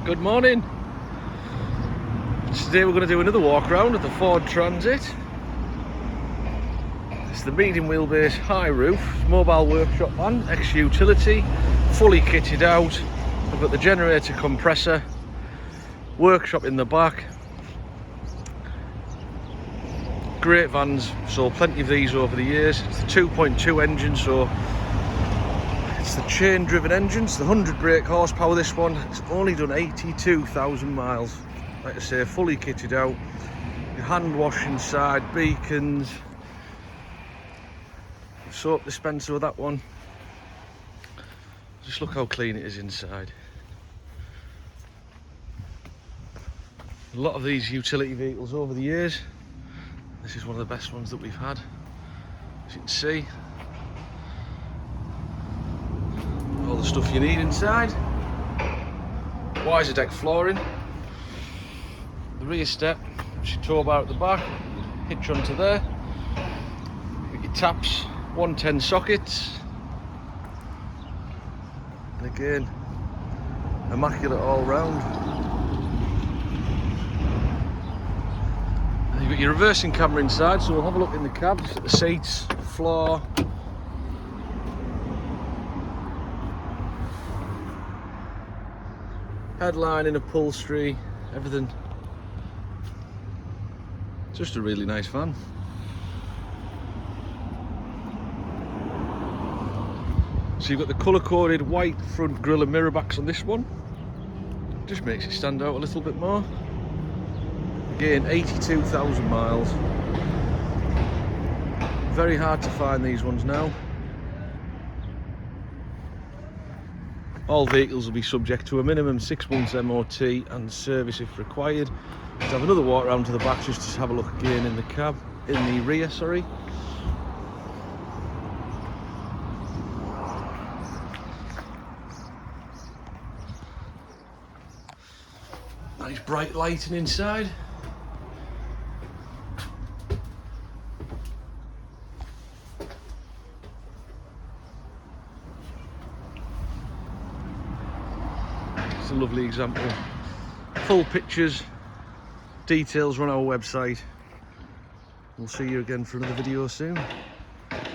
Good morning. Today we're going to do another walk around at the Ford Transit. It's the medium wheelbase high roof mobile workshop van, Ex utility, fully kitted out. We've got the generator compressor, workshop in the back. Great vans, sold plenty of these over the years. It's the 2.2 engine, so it's the chain driven engine. It's the 100 brake horsepower, this one. It's only done 82,000 miles. Like I say, fully kitted out. Your hand wash inside, beacons, soap dispenser with that one. Just look how clean it is inside. A lot of these utility vehicles over the years, this is one of the best ones that we've had. As you can see, all the stuff you need inside. Rwd Ex flooring. The rear step, which you tow bar at the back, hitch onto there. Got your taps, 110 sockets. And again, immaculate all round. And you've got your reversing camera inside, so we'll have a look in the cab, just at the seats, floor. Headlining, upholstery, everything. Just a really nice van. So you've got the colour-coded white front grille and mirror backs on this one. Just makes it stand out a little bit more. Again, 82,000 miles. Very hard to find these ones now. All vehicles will be subject to a minimum 6 months MOT and service if required. Let's have another walk around to the back just to have a look again in the cab, in the rear, sorry. Nice bright lighting inside. It's a lovely example. Full pictures, details are on our website. We'll see you again for another video soon.